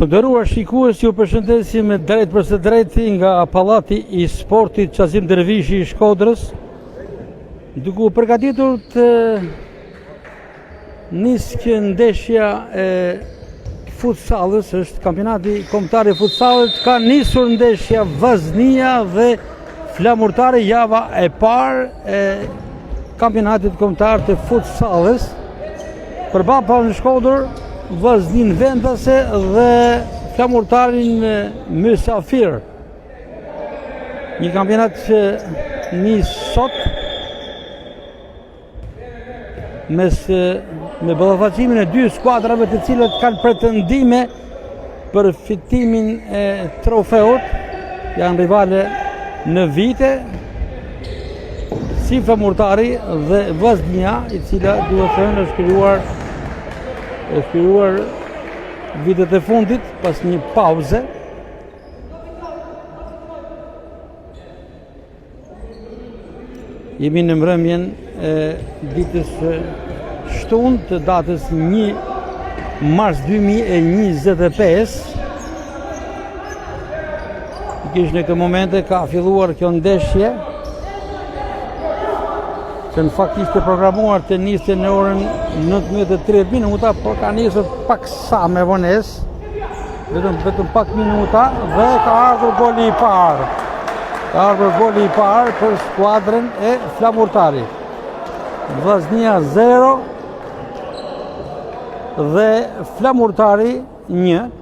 Të nderuar shikues, ju përshëndesim me drejt për së drejti nga Pallati i Sportit Qazim Dervishi i Shkodrës, duke u përgatitur të nisë ndeshja e futsalës, është kampionati kombëtar i futsallit, ka nisur ndeshja Vllaznia dhe Flamurtari, java e parë e kampionatit kombëtar të futsalës. Përballë në Shkodër, Vllaznin vendase dhe Flamurtarin mysafir. Një kampionat që nis sot me ballafaqimimin e dy skuadrave të cilët kanë pretendime për fitimin e trofeut, janë rivale në vite, si Flamurtari dhe Vllaznia, i cila duhet të thënë është krijuar vitet e fundit pas një pauze. Jemi në mbrëmjen e ditës shtunë të datës 1 mars 2025. Në këtë momente ka filluar kjo ndeshje, që në fakt ishte programuar të niste në orën 19:30 minuta, por ka nisur pak sa me vonesë, vetëm pak minuta, dhe ka ardhur goli i parë. Ka ardhur goli i parë për skuadrën e Flamurtarit. Vllaznia 0 dhe Flamurtari 1.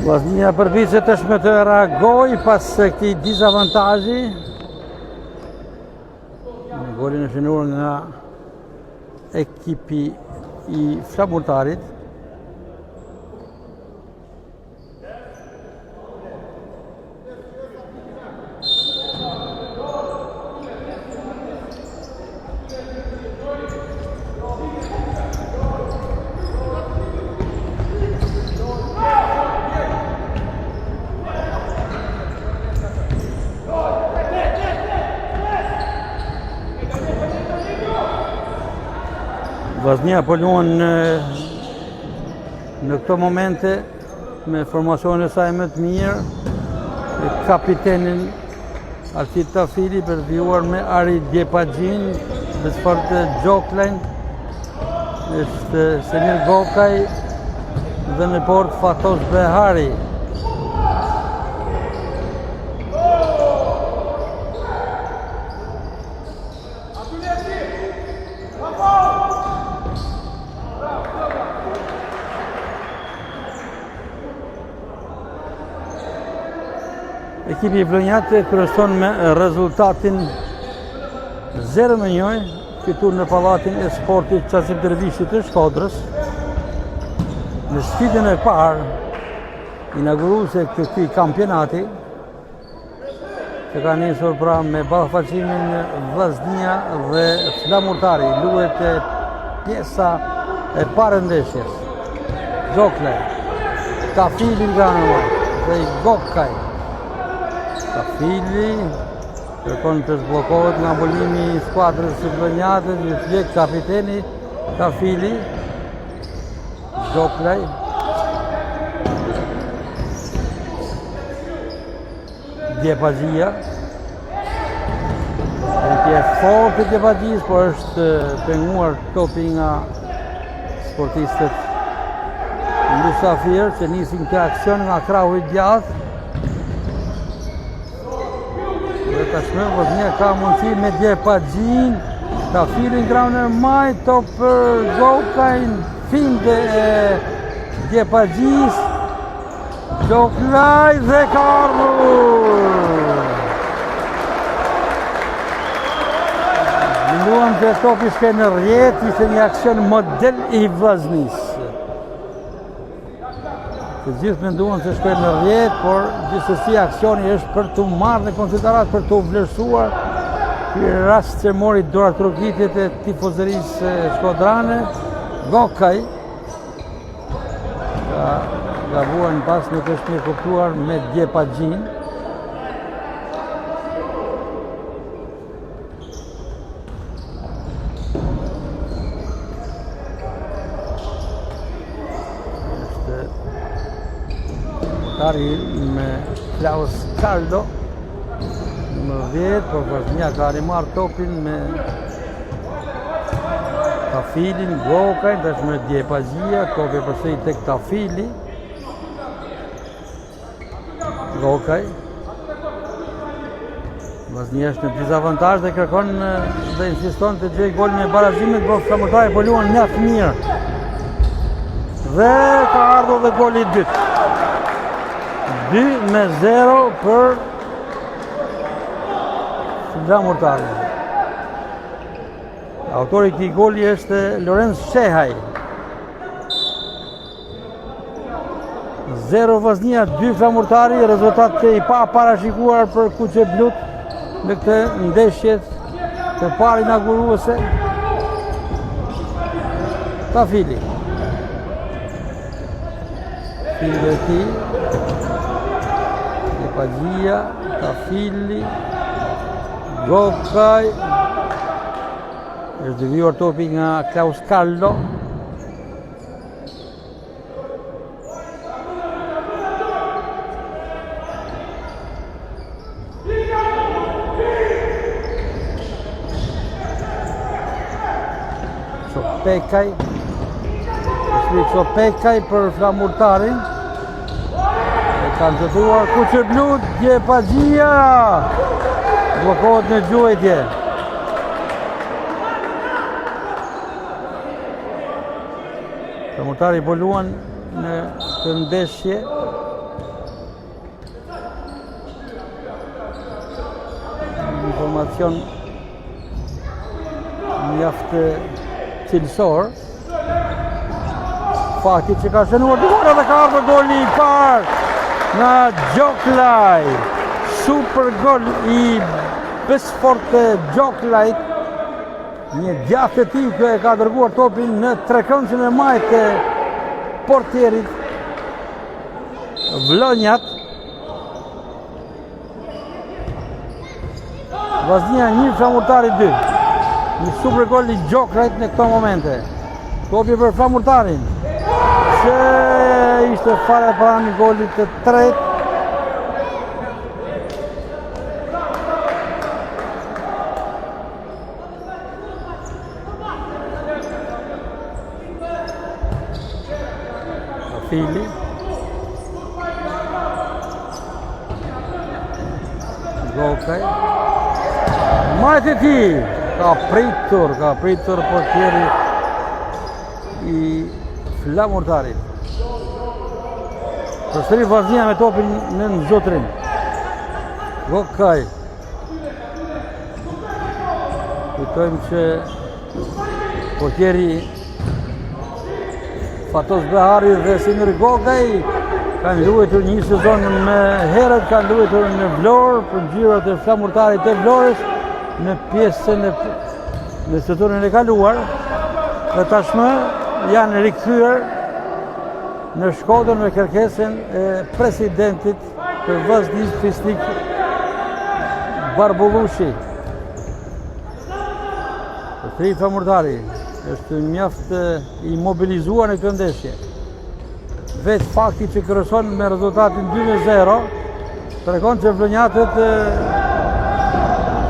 Vllaznia përpiqet tashmë të reagojë pas këtij dizavantazhi. Golin e shënuar nga ekipi i Flamurtarit. Vllaznia po luan në këto momente me formacionin e saj më të mirë, kapitenin Arsit Tafili për vijuar me Ari Djepagjin, Besfort Gjoklajn, është Semir Gokaj dhe në port Fatos Behari. Ekipi i Vlonjat kryeson me rezultatin 0-1 fitur në Pallatin e Sportit Qazim Dervishi të Shkodrës. Në sfidën e parë inauguruese të këtij kampionati, që ka nisur pra me ballafaqimimin Vllaznia dhe Flamurtari, luhet pjesa e parë ndeshjes. Gjoklaj, Tafili nga ana dhe Gokaj. Tafili kërkon të zblokohet nga mbulimi i skuadrës së Vlonjatës, i flet kapiteni Tafili. Gjoklaj. Djepagjia. Është fort e Djepagjis, por është penguar topi nga sportistët mysafir që nisin këtë aksion nga krahu i djathtë. Tashmë Vllaznia ka mundësi me Djepagjin, Tafili ngraun e maj, top për Gokajn, finde e Djepagjis, Gjoklaj dhe ka ardhur. Luan që topi shke në rjet, ishte një aksion model i Vllaznis. Të gjithë menduan se shkojnë në rjet, por gjithsesi aksioni është për të marrë në konsiderat, për të vlerësuar ky rast që mori dorë trokitjet e tifozërisë shkodrane. Gokaj Ka gabuar në pas nuk është mirë kuptuar me Djepagjin. Është portari me Klaus Kaldo numër 10, por Vaznia ka rimar topin me Tafilin, Gokaj, tash me Djepagjia, topi përsëri tek Tafili. Gokaj. Vaznia është në dizavantazh dhe kërkon dhe insiston të gjejë golin e barazimit, por flamurtari po luan mjaft mirë. Dhe ka ardhur dhe goli i dytë. 2-0 për flamurtarin. Autori i këtij goli është Lorenz Shehaj. 0 Vaznia, 2 flamurtari, rezultat i pa parashikuar për Kuqeblut në këtë ndeshje të parë inauguruese. Tafili. Fileti. Djepagjia, Tafili, Gokaj. Është devijuar topi nga Klaus Kaldo. Çopekaj. Çopekaj për flamurtarin. Kanë të duar Kuqeblut, Djepagjia. Blokohet në gjuhetje. Flamurtari po luan në këtë ndeshje. Informacion mjaft cilësor. Fakti që ka shënuar duara dhe ka ardhur goli i parë nga Gjoklaj. Super gol i Besfort Gjoklajt. Një djathtë e tij që e ka dërguar topin në trekëndshën e majtë të portierit Vlonjat. Vaznia 1, flamurtari 2. Një super gol i Gjoklajt në këto momente. Topi për flamurtarin që ishte fare pranë golit të tretë. Fili. Gokaj. Majtë e ti ka pritur portieri i flamurtarit. Përsëri Vaznia me topin në nxotrim. Gokaj. Kujtojmë që portieri Fatos Behari dhe Sinir Gokaj kanë luajtur një sezon me herët, kanë luajtur në Vlorë për ngjyrat e flamurtarit të Vlorës në pjesën në sezonin e kaluar dhe tashmë janë rikthyer në Shkodër me kërkesën e presidentit të Vazhdiz Fisnik Barbullushi. Tri flamurtari është mjaft i mobilizuar në këtë ndeshje. Vetë fakti që kryeson me rezultatin 2-0 tregon që vlonjatët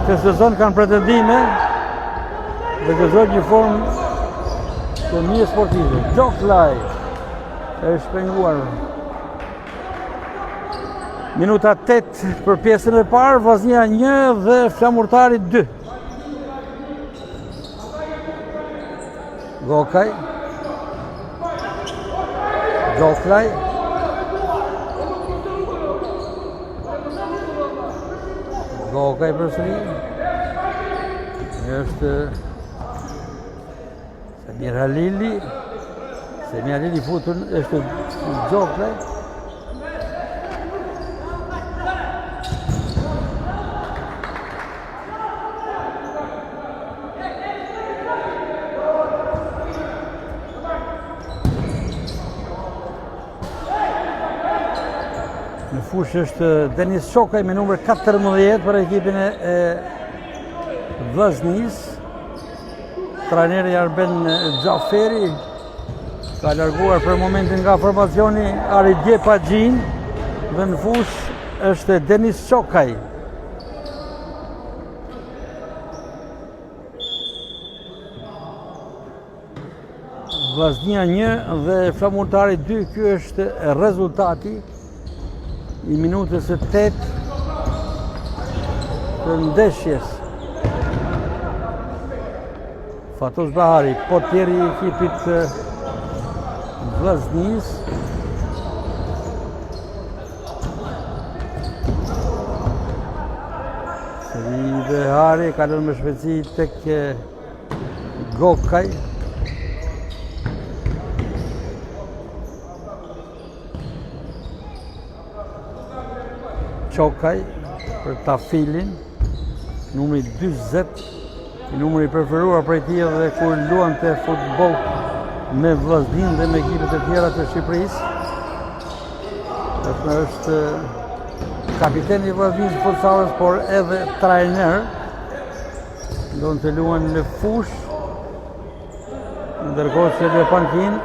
këtë sezon kanë pretendime dhe gëzojnë një formë të mirë sportive. Gjoklaj është shpenguar. Minuta 8 për pjesën e parë, Vaznia 1 dhe flamurtari 2. Gokaj. Gjoklaj. Gokaj përsëri. Është Semir Halili. Semir Halili futur është Gjoklaj. Në fushë është Denis Çokaj me numër 14 për ekipin e Vllaznis. Trajneri Arben Xhaferi ka larguar për momentin nga formacioni Aridje Paxhin dhe në fushë është Denis Çokaj. Vllaznia 1 dhe Flamurtari 2, ky është rezultati i minutës së 8 të ndeshjes. Fatos Bahari, portieri i ekipit Vllaznis. Seri Behari kalon me shpejtësi tek Gokaj. Çokaj për Tafilin, numri 40, numri i preferuar për tij edhe kur luante futboll me Vllaznin dhe me ekipet e tjera të Shqipërisë. Është kapiteni i Vllaznis futsallit, por edhe trajner. Do të luan në fushë, ndërkohë që në pankinë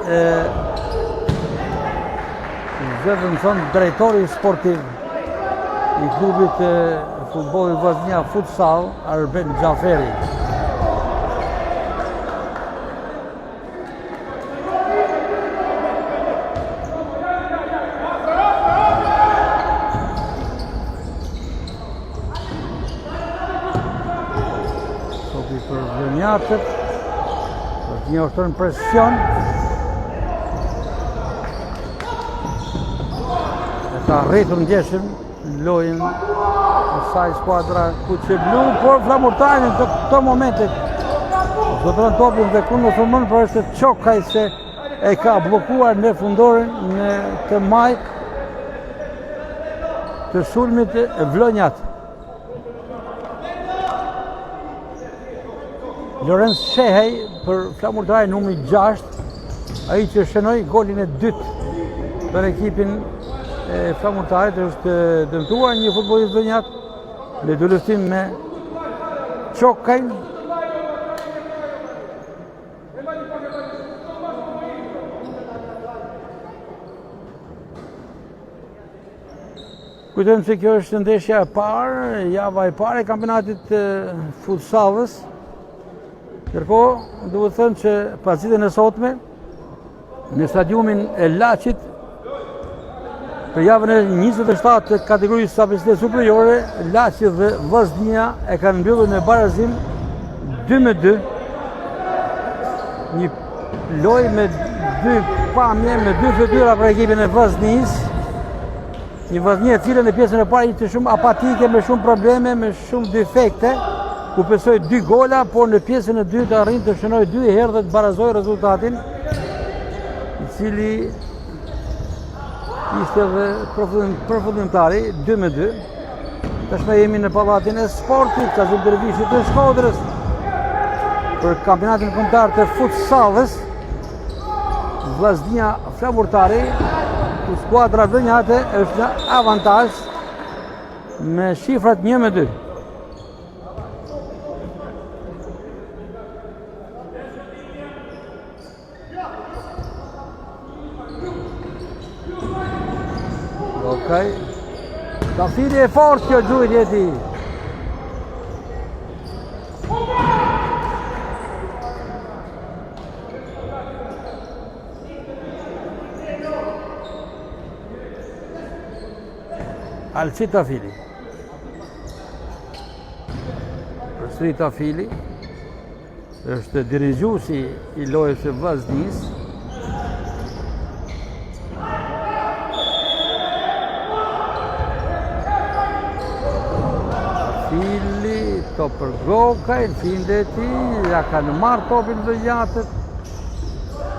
zëvendëson drejtori sportiv i klubit e futbollit Vllaznia Futsal, Arben Xhaferi. Sopi për Vlonjatët, Vllaznia ushton presion. E ka rritur ndjeshëm lojën e saj skuadra Kuqeblu, por Flamurtari në këto momente do të rënë topin dhe ku në thumën, por është Çokaj se e ka blokuar në fundorin në të majt të sulmit e Vlonjat. Lorenz Shehej për Flamurtari numri 6, ai që shënoi golin e dytë për ekipin e Flamurtarit. Është dëmtuar një futbollist Vlonjat në luftim me Çokajn. Kujtojmë se kjo është ndeshja e parë, java e parë e kampionatit futsallit. Ndërkohë, duhet thënë që pasditën e sotme në stadiumin e Laçit për javën e 27 të kategorisë kapacitet superiore, Laçi dhe Vllaznia e kanë mbyllur në barazim 2-2. Një lojë me dy pamje, me dy fytyra për ekipin e Vllaznis. Një Vllaznia e cila në pjesën e parë ishte shumë apatike, me shumë probleme, me shumë defekte, ku pesoi 2 gola, por në pjesën e dytë arrin të shënojë 2 herë dhe të barazoi rezultatin, i cili ishte dhe përfundimtari 2-2. Tashmë jemi në pallatin e sportit, Kazim Dervishit të Shkodrës, për kampionatin kombëtar të futsallit. Vllaznia Flamurtari, ku skuadra vlonjate është në avantazh me shifrat 1-2. Okej. Tafili e fort kjo gjujtje e tij. Alci Tafili. Përsëri Tafili është dirigjuesi i lojës së Vllaznis. Tafili, top për Gokaj, në finde e tij, ja kanë marrë topin Vlonjatët.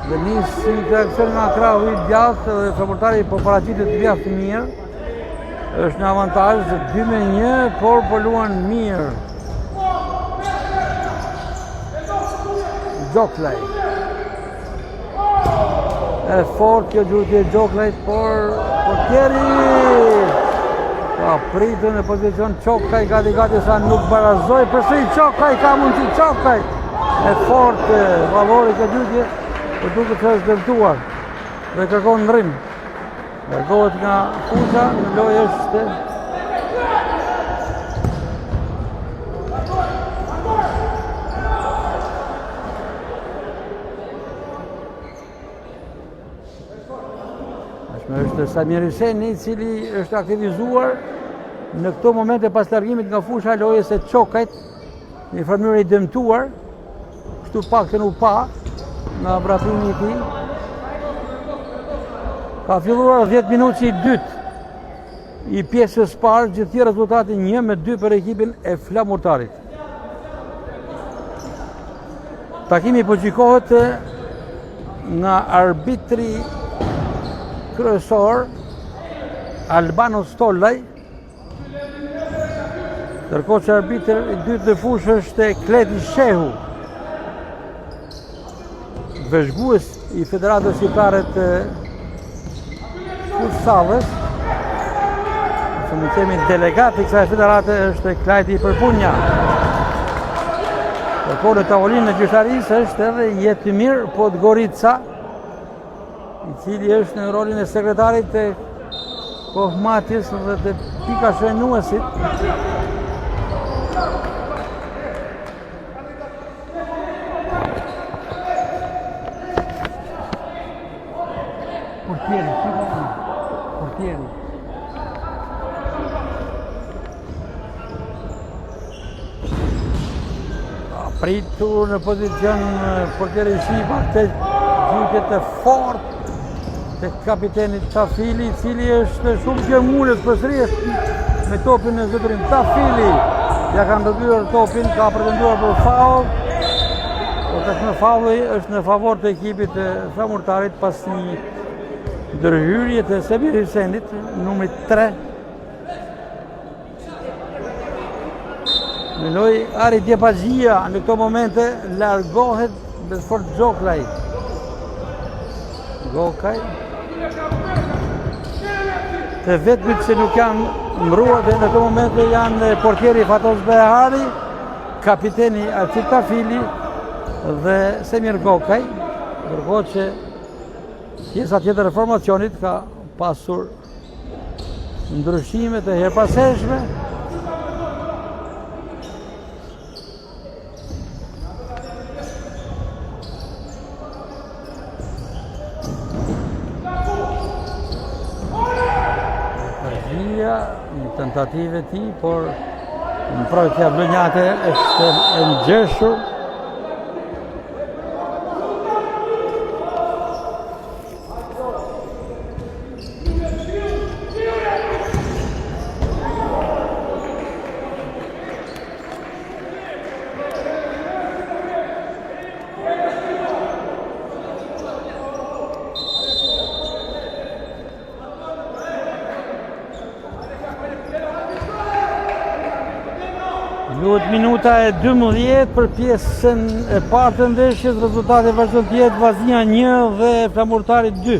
Dhe nisi interakcion nga krahu i djathtë dhe Flamurtari po paraqitet mjaft mirë. Është në avantazh 2-1, por po luan mirë. Gjoklaj. E fort kjo gjutje Gjoklaj, por portieri pritur në pozicion Qokaj, gati sa nuk barazoj, përsëri Qokaj ka mundësi, Qokaj e fort valori këtë dytje, për duke që është dëmtuar dhe kërkon në rrim. Largohet nga Fusha, në lojë është është Samir Hyseni, i cili është aktivizuar në këto momente pas largimit nga Fusha lojës e Qokajt, në mënyrë i dëmtuar, kështu paktën u pa nga vrapimi i tij. Ka filluar 10 minutë i dytë i pjesës parë, gjithë rezultati 1-2 për ekipin e Flamurtarit. Takimi po gjikohet nga arbitri kryesor Albano Stollaj, ndërkohë që arbitër i dytë në fushë është Kleti Shehu, vëzhgues i Federatës Shqiptare të Futsallit, që mund të themi delegat i kësaj federate është Klajti Përpunja. Ndërkohë në tavolinë në gjyqtarisë është edhe Jetimir Podgorica, i cili është në rolin e sekretarit të kohmatjes dhe të pikashënuesit. Portieri. Pritur në pozicion portieri Shiba, të gjyqet e fort të kapitenit Tafili, i cili është shumë gjërmulës përsëri me topin në zotërim. Tafili ja ka ndërhyrë topin, ka pretenduar për faul, por tashmë faulli është në favor të ekipit të Flamurtarit pas një ndërhyrje të Samir Hysenit, numri 3. Në lojë Ari Djepaxhia në këto momente largohet Besfort Gjoklaj. Gokaj të vetmit që nuk janë mbruar dhe në këto momente janë portieri Fatos Behari, kapiteni Arçi Tafili dhe Semir Gokaj, ndërkohë që pjesa tjetër e formacionit ka pasur ndryshime të herpaseshme. Një tentative ti, por në projektja Blënjate është e ngjeshur. Luhet minuta e 12 për pjesën e parë të ndeshjes, rezultati vazhdon të jetë Vaznia 1 dhe Flamurtari 2.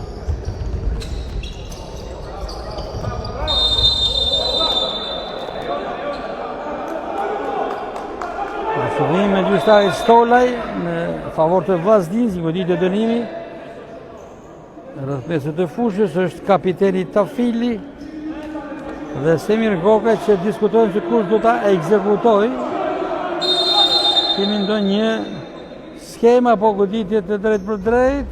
Shëllim me gjyqtari Stollaj në favor të Vaznis, i godit e dënimi. Rreth pjesët e fushës është kapiteni Tafili dhe Semir Gokaj, që diskutojnë se kush do ta ekzekutoj. Kemi ndonjë skema apo goditje të drejt për drejt.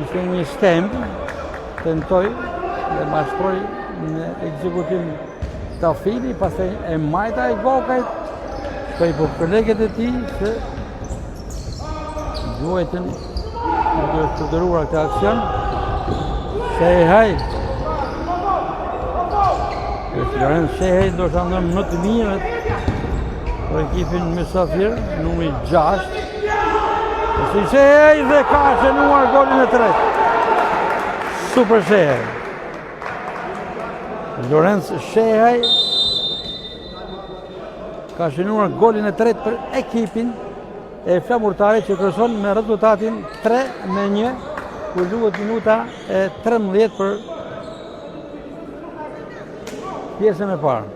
Ishte një stemp, tentoj dhe mashtroj në ekzekutim Tafili, pastaj e majta e Gokajt, shkoj për kolegët e tij që duhetën të përdëruar këtë aksion. Shehaj. Lorenz Shehaj do të ndonë më të mirët për ekipin Mysafir, numri 6. Shehaj dhe ka shënuar golin e tretë. Super Shehaj. Lorenz Shehaj ka shënuar golin e tretë për ekipin e Flamurtarit, që kryeson me rezultatin 3-1, ku luhet minuta e 13 për pjesën e parë.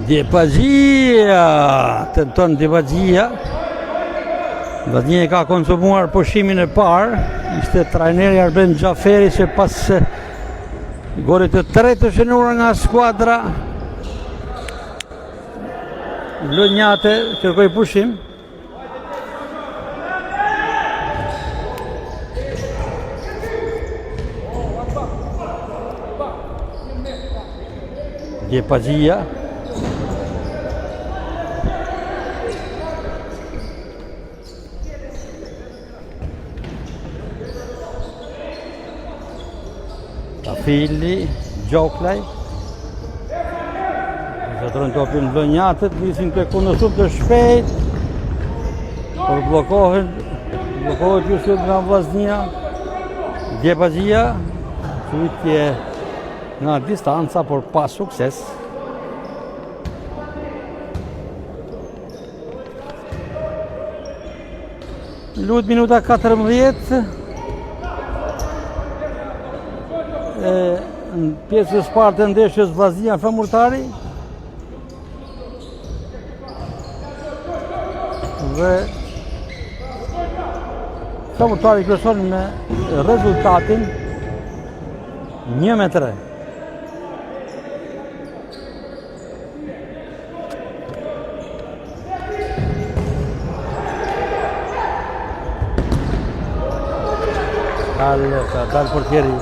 Djepaxhia, tenton Djepaxhia. Vazhdia ka konsumuar pushimin e parë. Ishte trajneri Arben Xhaferi që pas golit të tretë të shënuar nga skuadra Lonjate kërkoi pushim. Djepaxhia. Filli, Gjoklaj. Zotërën topin Lonjatët, nisin të kundërshtuar të shpejt. Por blokohet Jusuf nga Vllaznia. Djepaxhia, shujtje nga distanca, por pa sukses. Lut minuta 14. Në pjesë së parë të ndeshjes Vllaznia Flamurtari dhe Flamurtari kryeson me rezultatin 1-3. Dal portieri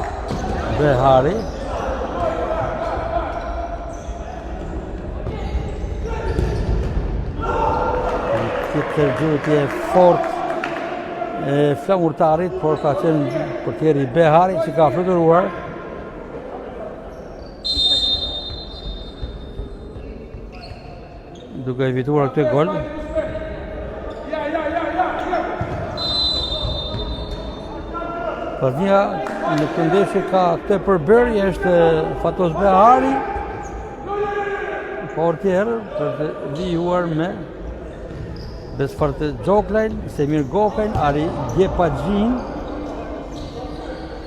Behari. Këtë gjutje fort e Flamurtarit, por ka qenë portieri Behari që ka fluturuar. Duke evituar këtë gol. Vllaznia në këtë ndeshje ka këtë përbërje, është Fatos Behari, portier, për të lijuar me Besfart Gjoklajn, Semir Gokajn, Ari Djepaxhin,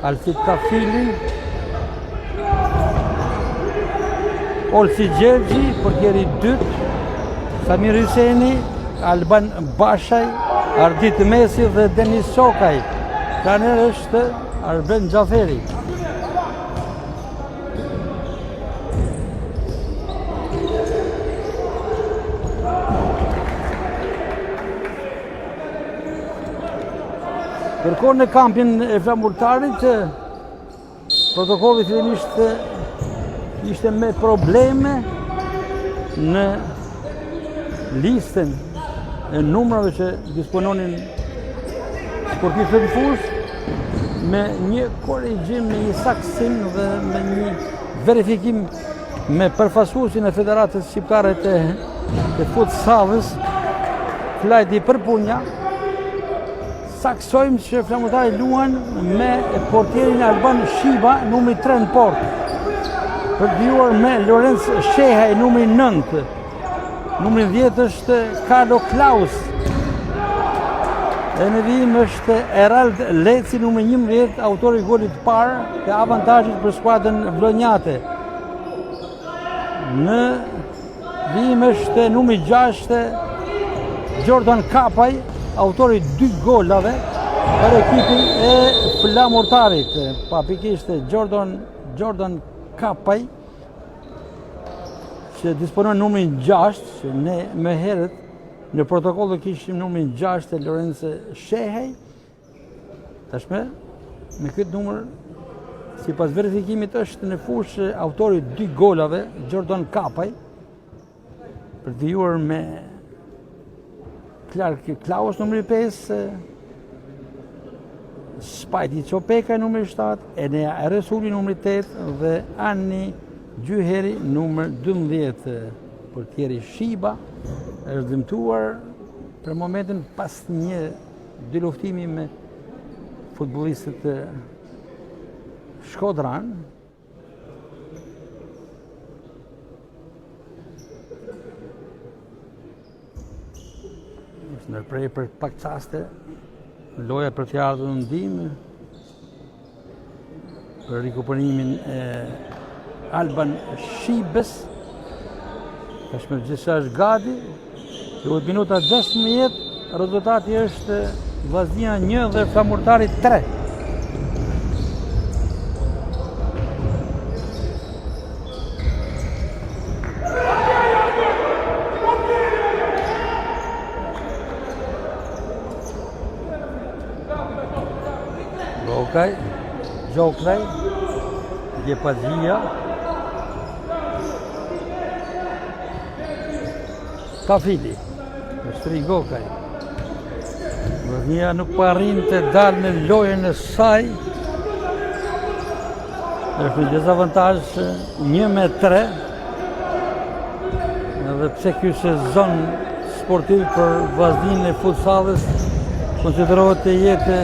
Alfit Kafilin, Olsi Gjergji, portieri dytë, Samir Hyseni, Alban Bashaj, Ardit Mesi dhe Denis Shokaj. Trajner është Arben Xhaferi. Kërkon në kampin e Flamurtarit, protokolli fillimisht ishte me probleme në listën e numrave që dispononin sportistët në fushë, me një korrigjim, me një saksim dhe me një verifikim me përfaqësuesin e Federatës Shqiptare të futsallit, Flajti Përpunja, saksojmë që Flamurtari luan me portierin Alban Shiba, numri 3 në port, përbijuar me Lorenz Shehaj, numri 9. Numri 10 është Carlo Klaus. E në vijim është Erald Leci, numër 11, autori i golit parë të avantazhit për skuadrën vlonjate. Në vijim është numër 6, Jordan Kapaj, autori 2 golave për ekipin e Flamurtarit. Pikërisht Jordan Kapaj, që disponon numrin 6, që ne më herët në protokoll kishim numrin 6 të Lorenzo Shehej. Tashmë me këtë numër, sipas verifikimit, është në fushë autori 2 golave, Jordan Kapaj, për vijuar me Clark Klaus numri 5, Spajti Çopeka numri 7, Enea Resuli numri 8 dhe Anni Gjyheri numër 12. Portieri Shiba është dëmtuar për momentin pas dy luftimi me futbollistët e Shkodran. Është ndërprej për pak çaste loja për të ardhur në ndihmë për rikuperimin e Alban Shibes. Tashmë gjithçka është gati. Duhet minuta 16, rezultati është Vllaznia 1 dhe Flamurtari 3. Gjoklaj, Gjepazhia, Kafili, Shtri Gokaj. Vllaznia nuk po arrin të dalë në lojën e saj. Është në dezavantazh 1-3. Edhe pse ky sezon sportiv për Vllazninë e futsallit konsiderohet të jetë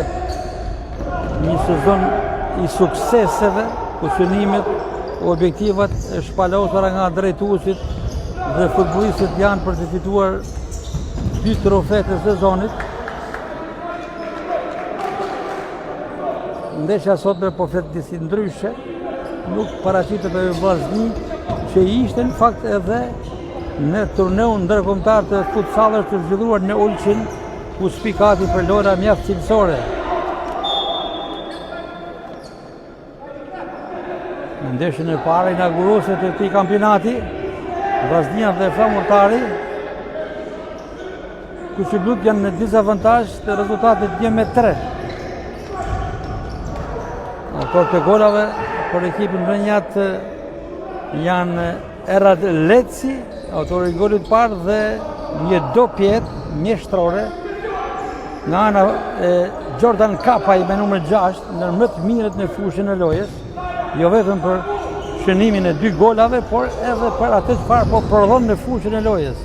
një sezon i sukseseve, ku synimet, objektivat e shpalosura nga drejtuesit dhe futbollistët janë për të fituar 2 trofe të sezonit. Ndeshja sotme po flet disi ndryshe, nuk paraqitet për Vllazni që ishte në fakt edhe në turneun ndërkombëtar të futsallit të zhvilluar në Ulqin, ku spikati për lojra mjaft cilësore. Në ndeshjen e parë inauguruese të këtij kampionati, Vllaznia dhe Flamurtari, kuqblut janë në dezavantazh të rezultatit 1-3. Autor të golave për ekipin vlonjat janë Erad Leci, autori i golit parë, dhe një dopjet mjeshtrore nga ana e Jordan Kapaj me numër 6, ndër më të mirët në fushën e lojës, jo vetëm për shënimin e 2 golave, por edhe për atë çfarë po prodhon në fushën e lojës.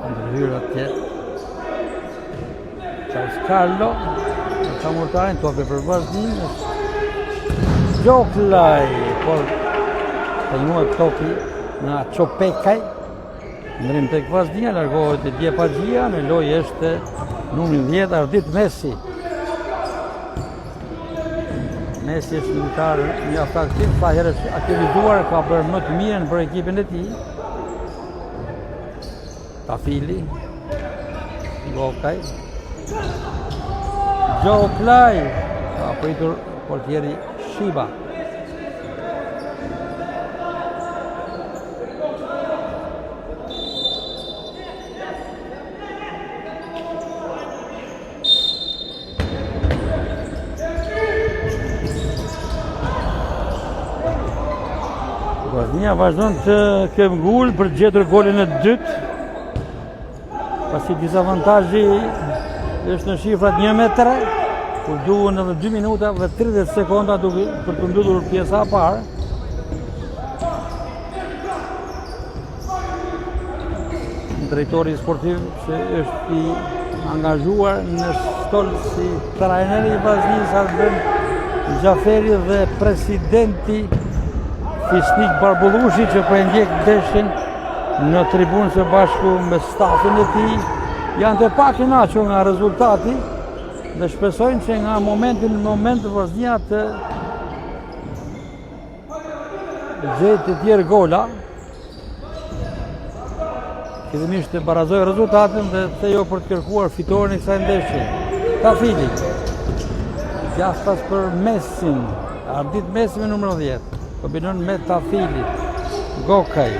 Ndërhyrë atje Charles Carlo, Flamurtarin, tope për Vllazninë. Gjoklaj, por përnuat topi nga Çopekaj. Ndrim tek Vllaznia, largohet e Gjepazhia, në lojë është numri 10, Ardit Messi. Messi është lojtar mjaft aktiv, sa herë aktivizuar, ka bërë më të mirën për ekipin e tij. Tafili, Gokaj, Gjoklaj, ka pritur portieri Shiba. Vllaznia vazhdon të këmbgul për gjetur golin e dytë, pasi dizavantazhi është në shifrat 1-3, kur duhen edhe 2 minuta dhe 30 sekonda për të mbyllur pjesa e parë. Drejtori sportiv që është i angazhuar në stol si trajneri i Vllaznisë Albin Xhaferi dhe presidenti Fisnik Barbullushi, që po e ndjek ndeshjen në tribunë së bashku me stafin e tij. Janë të pak kënaqur nga rezultati dhe shpresojnë që nga momenti në moment Vllaznia të gjejë të tjerë gola. Fillimisht të barazojë rezultatin dhe të jo për të kërkuar fitoren e kësaj ndeshje. Tafili. Gjastas për Messin. Ardit Messi me numër 10. Kombinon me Tafili. Gokaj.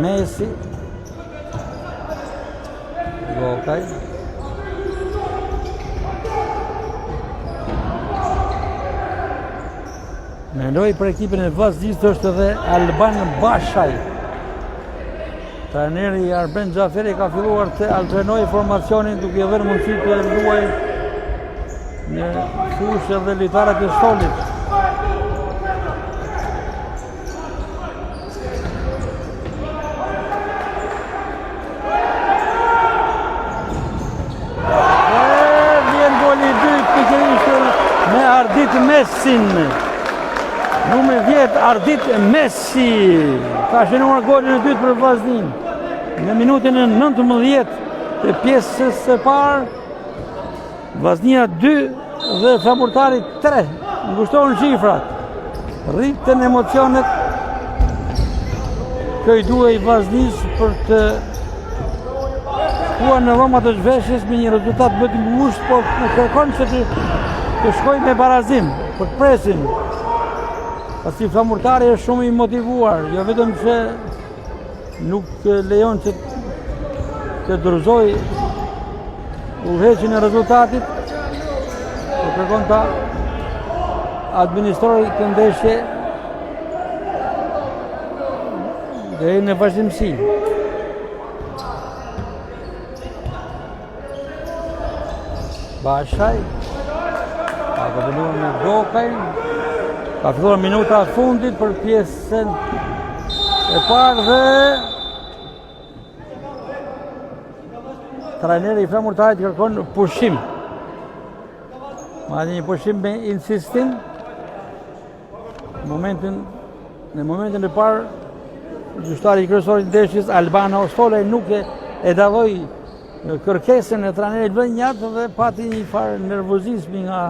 Messi. Gokaj. Mendoj për ekipin e Vllaznisë është edhe Alban Bashaj. Trajneri Arben Xhaferi ka filluar të alternojë formacionin duke dhënë mundësi të luajë në fushë dhe lojtarët e Stolit. Vjen goli i dytë pikërisht me Ardit Messin. Numër 10 Ardit Messi ka shënuar golin e dytë për Vllaznin. Në minutën e 19 të pjesës së parë, Vllaznia 2 dhe Flamurtari 3. Ngushtohen shifrat. Rriten emocionet. Këj duhej Vllaznisë për të shkuar në dhomat e zhveshjes me një rezultat më të ngushtë, por kërkon që të shkojë me barazim për të presin. Pasi Flamurtari është shumë i motivuar, jo vetëm që nuk lejon që të dorëzoj udhëheqjen e rezultatit, por kërkon ta administrojë këtë ndeshje deri në vazhdimsi. Bashaj ka kombinuar me Gokaj. Ka filluar minuta e fundit për pjesën e parë dhe trajneri i Flamurtarit kërkon pushim. Madje një pushim me insistim. Në momentin e parë, gjyqtari i kryesor i ndeshjes Albano Stolaj nuk e dalloi kërkesën e trajnerit Vllonjat dhe pati një farë nervozizmi nga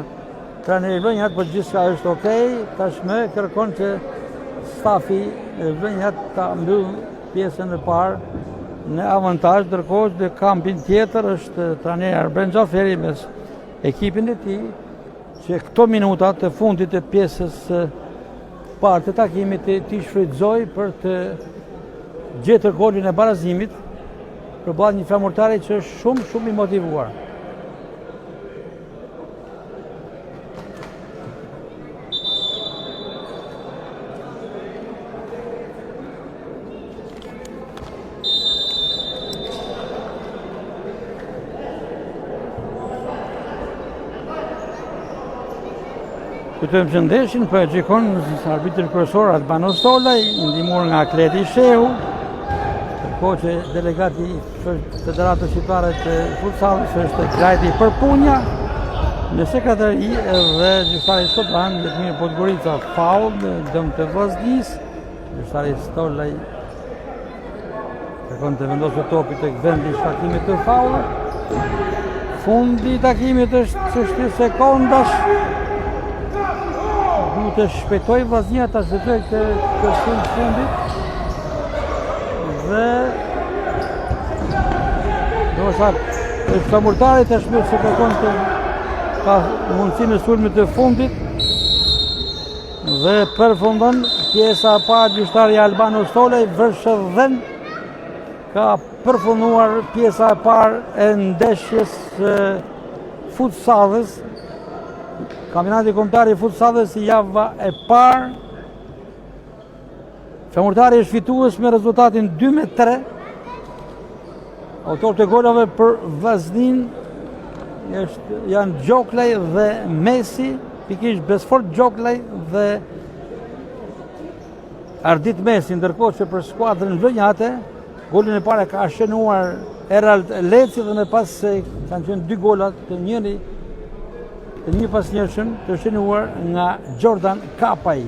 trajneri Vllonjat, por gjithçka është okej. Tashmë kërkon që stafi e Vllonjat ta mbyll pjesën e parë në avantazh, ndërkohë në kampin tjetër është trajneri Arben Xhaferi mes ekipin e tij që këto minuta të fundit të pjesës së parë të takimit të shfrytëzoi për të gjetur golin e barazimit përballë një Flamurtari që është shumë i motivuar. Kujtojmë që ndeshin për e gjikon arbitri kryesor Albano Stolaj, ndihmuar nga Akleti Shehu, po që delegati i Federatës Shqiptare të Futsallit është Grajti Përpunja, në sekretari dhe gjyqtari Stoplan, Letmir Podgorica, faul në dëm të Vllaznisë. Gjyqtari Stolaj kërkon të vendosë topi tek vendi i shtakimit të faulit. Fundi i takimit është çështje sekondash. Duhet të shpejtoj Vllaznia ta shpejtojë këtë fundit dhe ndoshta Flamurtari tashmë se kërkon të ka mundësinë e sulmit të fundit dhe përfundon pjesa e parë. Gjyqtari Albano Stolaj vërshëdhen ka përfunduar pjesa e parë e ndeshjes futsallës. Kampionati kombëtar i futsallit si java e parë. Flamurtari është fitues me rezultatin 2-3. Autor të golave për Vllaznin janë Gjoklaj dhe Messi, pikërisht Besfort Gjoklaj dhe Ardit Messi, ndërkohë që për skuadrën vllonjate golin e parë ka shënuar Erald Leci dhe më pas kanë qenë 2 gola të një pas njëshëm të shënuar nga Jordan Kapaj.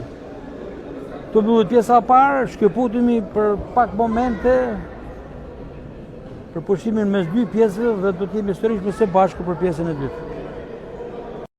Të mbyllet pjesa e parë, shkëputemi për pak momente për pushimin mes dy pjesëve dhe do të jemi sërish së bashku për pjesën e dytë.